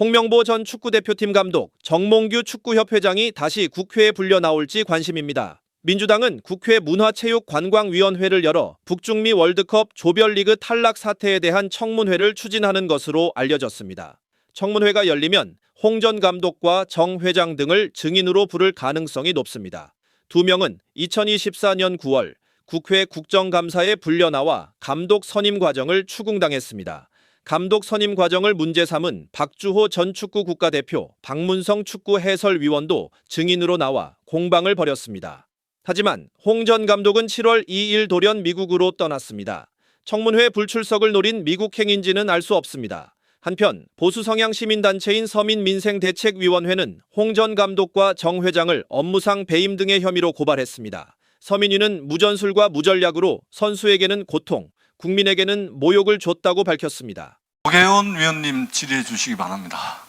홍명보 전 축구대표팀 감독, 정몽규 축구협회장이 다시 국회에 불려 나올지 관심입니다. 민주당은 국회 문화체육관광위원회를 열어 북중미 월드컵 조별리그 탈락 사태에 대한 청문회를 추진하는 것으로 알려졌습니다. 청문회가 열리면 홍 전 감독과 정 회장 등을 증인으로 부를 가능성이 높습니다. 두 명은 2024년 9월 국회 국정감사에 불려 나와 감독 선임 과정을 추궁당했습니다. 감독 선임 과정을 문제 삼은 박주호 전 축구 국가대표, 박문성 축구 해설위원도 증인으로 나와 공방을 벌였습니다. 하지만 홍 전 감독은 7월 2일 돌연 미국으로 떠났습니다. 청문회 불출석을 노린 미국 행인지는 알 수 없습니다. 한편 보수 성향 시민단체인 서민민생대책위원회는 홍 전 감독과 정 회장을 업무상 배임 등의 혐의로 고발했습니다. 서민위는 무전술과 무전략으로 선수에게는 고통, 국민에게는 모욕을 줬다고 밝혔습니다. 오계훈 위원님 질의해 주시기 바랍니다.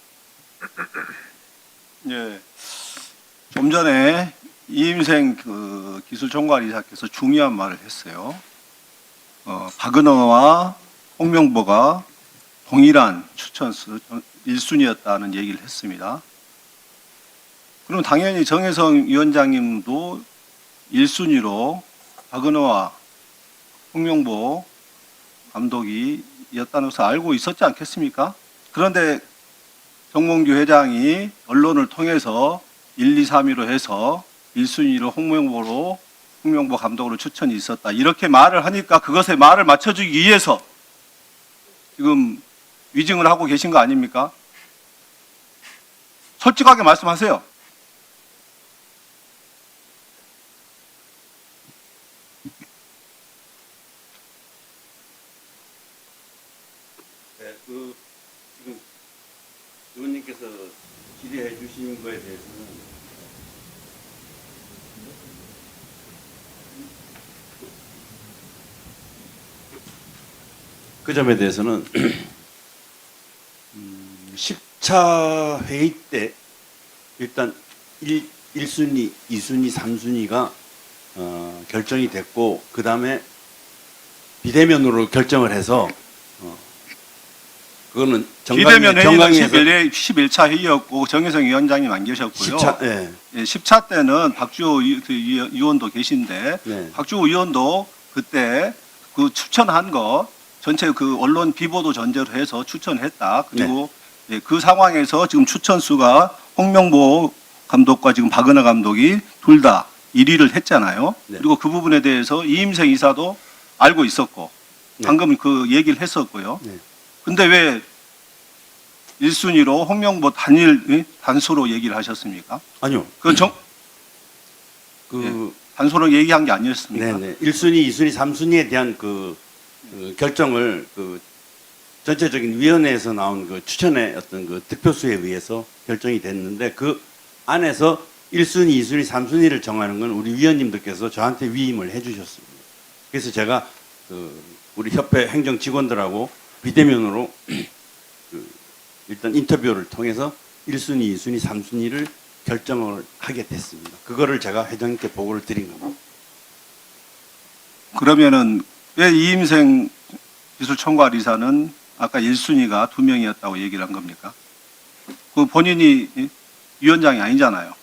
예, 좀 전에 이임생 기술총괄이사께서 중요한 말을 했어요. 박은호와 홍명보가 동일한 추천수 1순위였다는 얘기를 했습니다. 그럼 당연히 정혜성 위원장님도 1순위로 박은호와 홍명보 감독이 였다는 것을 알고 있었지 않겠습니까? 그런데 정몽규 회장이 언론을 통해서 1, 2, 3위로 해서 1순위로 홍명보 감독으로 추천이 있었다. 이렇게 말을 하니까 그것에 말을 맞춰주기 위해서 지금 위증을 하고 계신 거 아닙니까? 솔직하게 말씀하세요. 네, 지금 의원님께서 질의해 주신 거에 대해서는 그 점에 대해서는 10차 회의 때 일단 1순위, 2순위, 3순위가 결정이 됐고 그 다음에 비대면으로 결정을 해서 그거는 비대면 회의는 11차 회의였고 정혜성 위원장님 안 계셨고요. 10차, 네. 10차 때는 박주호 의원도 계신데 네. 박주호 의원도 그때 그 추천한 거 전체 그 언론 비보도 전제로 해서 추천했다. 그리고 예, 그 상황에서 지금 추천수가 홍명보 감독과 지금 박은하 감독이 둘 다 1위를 했잖아요. 네. 그리고 그 부분에 대해서 이임생 이사도 알고 있었고 네. 방금 그 얘기를 했었고요. 네. 근데 왜 1순위로 홍명보 단수로 얘기를 하셨습니까? 아니요. 단수로 얘기한 게 아니었습니까? 네네. 1순위, 2순위, 3순위에 대한 결정을 전체적인 위원회에서 나온 추천의 어떤 득표수에 의해서 결정이 됐는데 그 안에서 1순위, 2순위, 3순위를 정하는 건 우리 위원님들께서 저한테 위임을 해주셨습니다. 그래서 제가 우리 협회 행정 직원들하고 비대면으로 일단 인터뷰를 통해서 1순위, 2순위, 3순위를 결정을 하게 됐습니다. 그거를 제가 회장님께 보고를 드린 겁니다. 그러면은 왜 이임생 기술총괄이사는 아까 1순위가 2명이었다고 얘기를 한 겁니까? 그 본인이 위원장이 아니잖아요.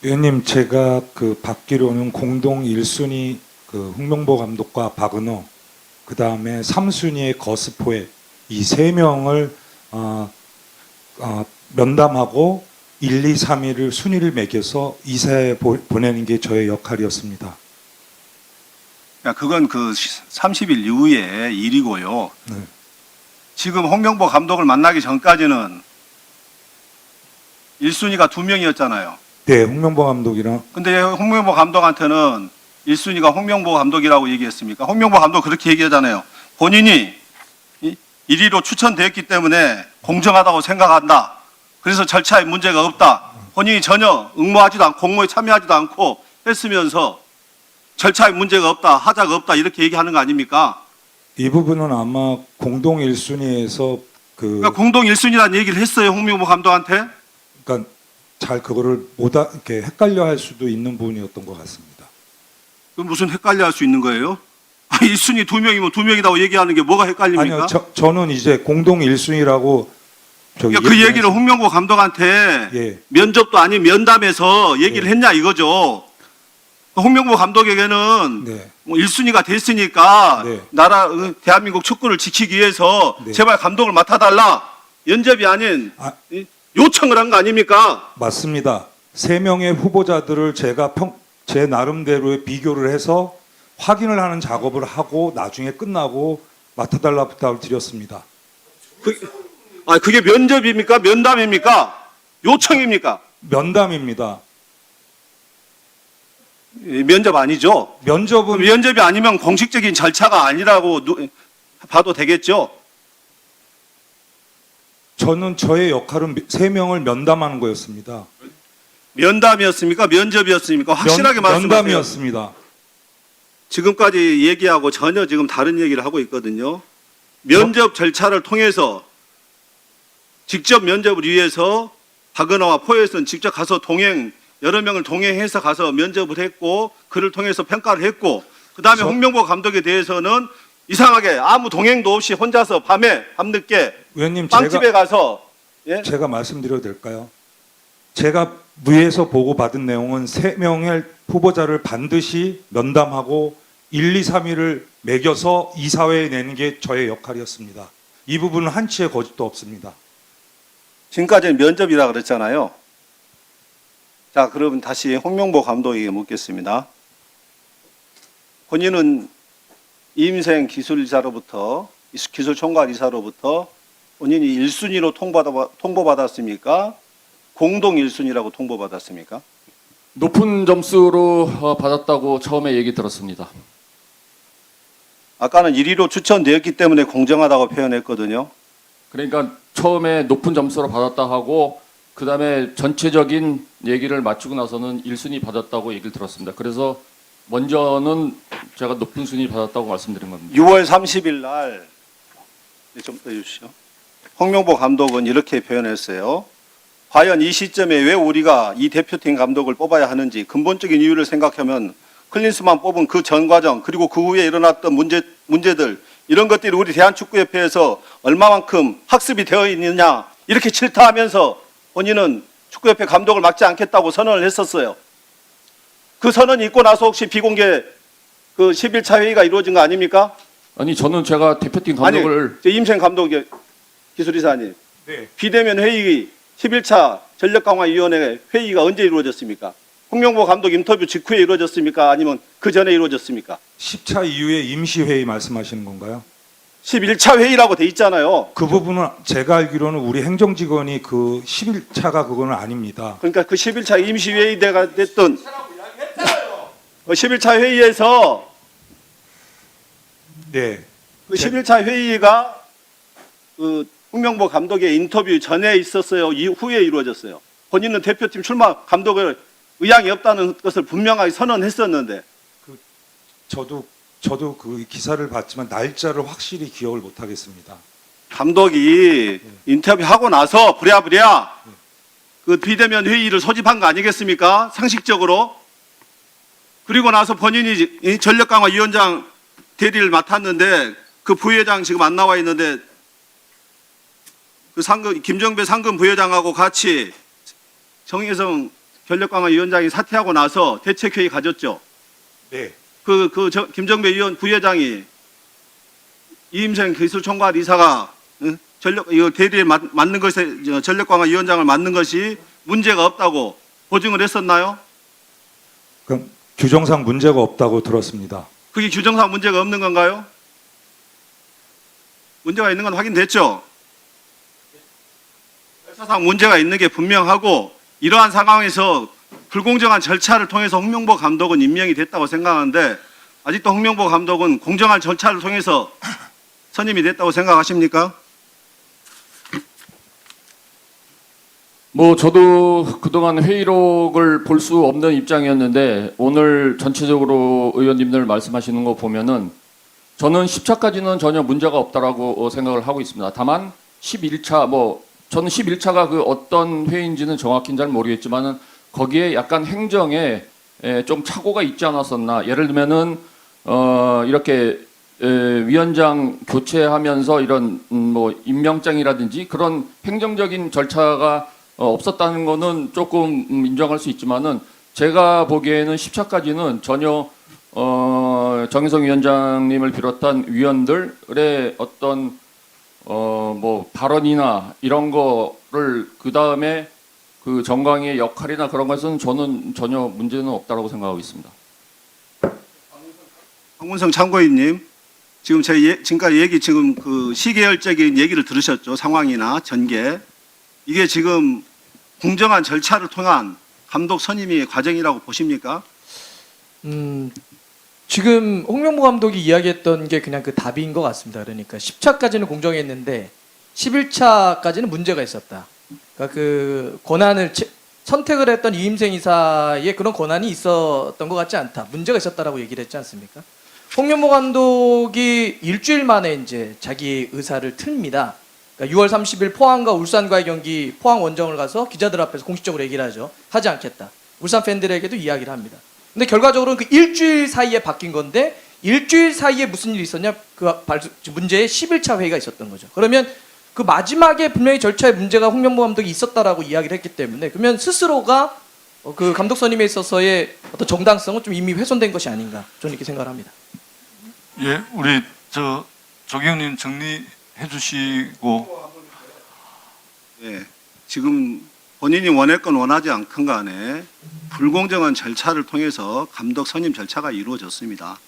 의원님, 제가 받기로는 공동 1순위 홍명보 감독과 박은호, 그 다음에 3순위의 거스포에 이 3명을 면담하고 1, 2, 3위를 순위를 매겨서 이사에 보내는 게 저의 역할이었습니다. 그건 30일 이후에 일이고요. 네. 지금 홍명보 감독을 만나기 전까지는 1순위가 2명이었잖아요. 네, 홍명보 감독이랑. 근데 홍명보 감독한테는 1순위가 홍명보 감독이라고 얘기했습니까? 홍명보 감독 그렇게 얘기하잖아요. 본인이 1위로 추천되었기 때문에 공정하다고 생각한다. 그래서 절차에 문제가 없다. 본인이 전혀 응모하지도 않고 공모에 참여하지도 않고 했으면서 절차에 문제가 없다, 하자가 없다 이렇게 얘기하는 거 아닙니까? 이 부분은 아마 공동 1순위에서 그러니까 공동 1순위라는 얘기를 했어요, 홍명보 감독한테. 그러니까 잘 그거를 이렇게 헷갈려 할 수도 있는 부분이었던 것 같습니다. 그 무슨 헷갈려 할 수 있는 거예요? 아니, 1순위 2명이면 2명이라고 얘기하는 게 뭐가 헷갈립니까? 아니요, 저는 이제 공동 1순위라고 저기 그러니까 그 얘기를 홍명보 감독한테 예. 면접도 아닌 면담에서 얘기를 했냐 이거죠. 홍명보 감독에게는 네. 뭐 1순위가 됐으니까 네. 대한민국 축구를 지키기 위해서 네. 제발 감독을 맡아달라. 연접이 아닌 아, 요청을 한 거 아닙니까? 맞습니다. 3명의 후보자들을 제가 제 나름대로의 비교를 해서 확인을 하는 작업을 하고 나중에 끝나고 맡아달라 부탁을 드렸습니다. 그게 면접입니까? 면담입니까? 요청입니까? 면담입니다. 면접 아니죠? 면접은 면접이 아니면 공식적인 절차가 아니라고 봐도 되겠죠? 저는 저의 역할은 3명을 면담하는 거였습니다. 면담이었습니까? 면접이었습니까? 확실하게 말씀하세요. 면담이었습니다. 지금까지 얘기하고 전혀 지금 다른 얘기를 하고 있거든요. 면접 절차를 통해서 직접 면접을 위해서 박은하와 포에서는 직접 가서 여러 명을 동행해서 가서 면접을 했고 그를 통해서 평가를 했고 그다음에 홍명보 감독에 대해서는 이상하게 아무 동행도 없이 혼자서 밤늦게 의원님 빵집에 가서 예? 제가 말씀드려도 될까요? 제가 위에서 보고받은 내용은 3명의 후보자를 반드시 면담하고 1, 2, 3위를 매겨서 이사회에 내는 게 저의 역할이었습니다. 이 부분은 한치의 거짓도 없습니다. 지금까지는 면접이라 그랬잖아요. 자, 그러면 다시 홍명보 감독에게 묻겠습니다. 본인은 이임생 기술총괄이사로부터 본인이 1순위로 통보받았습니까? 공동 1순위라고 통보받았습니까? 높은 점수로 받았다고 처음에 얘기 들었습니다. 아까는 1위로 추천되었기 때문에 공정하다고 표현했거든요. 그러니까 처음에 높은 점수로 받았다 하고 그다음에 전체적인 얘기를 마치고 나서는 1순위 받았다고 얘기를 들었습니다. 그래서 먼저는 제가 높은 순위 받았다고 말씀드린 겁니다. 6월 30일 날 좀 떠주시죠. 홍명보 감독은 이렇게 표현했어요. 과연 이 시점에 왜 우리가 이 대표팀 감독을 뽑아야 하는지 근본적인 이유를 생각하면 클린스만 뽑은 그 전 과정 그리고 그 후에 일어났던 문제들 이런 것들이 우리 대한축구협회에서 얼마만큼 학습이 되어 있느냐 이렇게 질타하면서 본인은 축구협회 감독을 맡지 않겠다고 선언을 했었어요. 그 선언이 있고 나서 혹시 비공개 그 11차 회의가 이루어진 거 아닙니까? 아니 저는 제가 대표팀 감독을 아니, 임생 감독 기술이사님 네. 비대면 회의 11차 전력강화위원회 회의가 언제 이루어졌습니까? 홍명보 감독 인터뷰 직후에 이루어졌습니까? 아니면 그 전에 이루어졌습니까? 10차 이후에 임시회의 말씀하시는 건가요? 11차 회의라고 돼 있잖아요. 그 부분은 제가 알기로는 우리 행정직원이 그 11차가 그거는 아닙니다. 그러니까 그 11차 임시회의가 됐던 그 11차 회의에서 네. 그 11차 회의가 그 홍명보 감독의 인터뷰 전에 있었어요? 이후에 이루어졌어요? 본인은 대표팀 출마 감독을 의향이 없다는 것을 분명하게 선언했었는데 저도 그 기사를 봤지만 날짜를 확실히 기억을 못 하겠습니다. 감독이 인터뷰하고 나서 부랴부랴 그 비대면 회의를 소집한 거 아니겠습니까? 상식적으로. 그리고 나서 본인이 전력강화위원장 대리를 맡았는데 그 부회장 지금 안 나와 있는데 그 김정배 상금 부회장하고 같이 정혜성 전력강화위원장이 사퇴하고 나서 대책회의 가졌죠. 네. 김정배 부회장이 이임생 기술총괄이사가 이거 대리에 맡는 것에 전력강화위원장을 맡는 것이 문제가 없다고 보증을 했었나요? 그럼 규정상 문제가 없다고 들었습니다. 그게 규정상 문제가 없는 건가요? 문제가 있는 건 확인됐죠? 절차상 문제가 있는 게 분명하고 이러한 상황에서 불공정한 절차를 통해서 홍명보 감독은 임명이 됐다고 생각하는데 아직도 홍명보 감독은 공정한 절차를 통해서 선임이 됐다고 생각하십니까? 뭐 저도 그동안 회의록을 볼 수 없는 입장이었는데 오늘 전체적으로 의원님들 말씀하시는 거 보면은 저는 10차까지는 전혀 문제가 없다라고 생각을 하고 있습니다. 다만 11차 저는 11차가 그 어떤 회의인지는 정확히는 잘 모르겠지만은 거기에 약간 행정에 좀 착오가 있지 않았었나. 예를 들면은 이렇게 위원장 교체하면서 이런 뭐 임명장이라든지 그런 행정적인 절차가 없었다는 거는 조금 인정할 수 있지만은 제가 보기에는 10차까지는 전혀 정의성 위원장님을 비롯한 위원들의 어떤 뭐 발언이나 이런 거를 그 다음에 그 정광희의 역할이나 그런 것은 저는 전혀 문제는 없다고 생각하고 있습니다. 황문성 참고인님, 지금 지금까지 지금 그 시계열적인 얘기를 들으셨죠? 상황이나 전개. 이게 지금 공정한 절차를 통한 감독 선임의 과정이라고 보십니까? 지금 홍명보 감독이 이야기했던 게 그냥 그 답인 것 같습니다. 그러니까 10차까지는 공정했는데 11차까지는 문제가 있었다. 그러니까 그 권한을 선택을 했던 이임생 이사의 그런 권한이 있었던 것 같지 않다. 문제가 있었다라고 얘기를 했지 않습니까? 홍명보 감독이 일주일 만에 이제 자기 의사를 틉니다. 그러니까 6월 30일 포항과 울산과의 경기 포항 원정을 가서 기자들 앞에서 공식적으로 얘기를 하죠. 하지 않겠다. 울산 팬들에게도 이야기를 합니다. 근데 결과적으로는 그 일주일 사이에 바뀐 건데 일주일 사이에 무슨 일이 있었냐? 그 문제의 11차 회의가 있었던 거죠. 그러면 그 마지막에 분명히 절차에 문제가 홍명보 감독이 있었다라고 이야기를 했기 때문에 그러면 스스로가 그 감독 선임에 있어서의 어떤 정당성은 좀 이미 훼손된 것이 아닌가 저는 이렇게 생각을 합니다. 예, 우리 조경님 정리해 주시고. 예, 지금 본인이 원했건 원하지 않건 간에 불공정한 절차를 통해서 감독 선임 절차가 이루어졌습니다.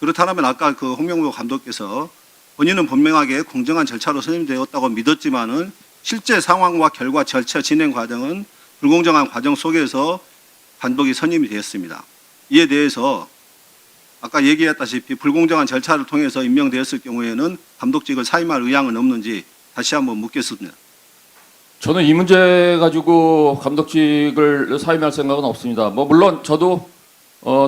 그렇다면 아까 그 홍명보 감독께서 본인은 분명하게 공정한 절차로 선임되었다고 믿었지만은 실제 상황과 결과 절차 진행 과정은 불공정한 과정 속에서 감독이 선임이 되었습니다. 이에 대해서 아까 얘기했다시피 불공정한 절차를 통해서 임명되었을 경우에는 감독직을 사임할 의향은 없는지 다시 한번 묻겠습니다. 저는 이 문제 가지고 감독직을 사임할 생각은 없습니다. 뭐 물론 저도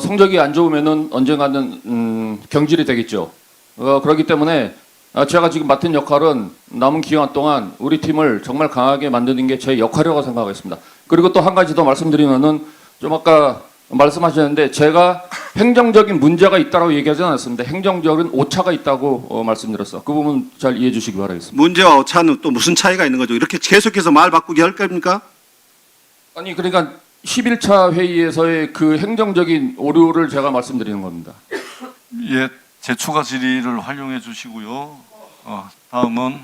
성적이 안 좋으면은 언젠가는 경질이 되겠죠. 그렇기 때문에 제가 지금 맡은 역할은 남은 기간 동안 우리 팀을 정말 강하게 만드는 게 제 역할이라고 생각하겠습니다. 그리고 또 한 가지 더 말씀드리면은 좀 아까 말씀하셨는데 제가 행정적인 문제가 있다고 얘기하지 않았습니다. 행정적인 오차가 있다고 말씀드렸어. 그 부분 잘 이해해 주시기 바라겠습니다. 문제와 오차는 또 무슨 차이가 있는 거죠? 이렇게 계속해서 말 바꾸게 할 겁니까? 아니 그러니까 11차 회의에서의 그 행정적인 오류를 제가 말씀드리는 겁니다. 예, 제 추가 질의를 활용해 주시고요. 다음은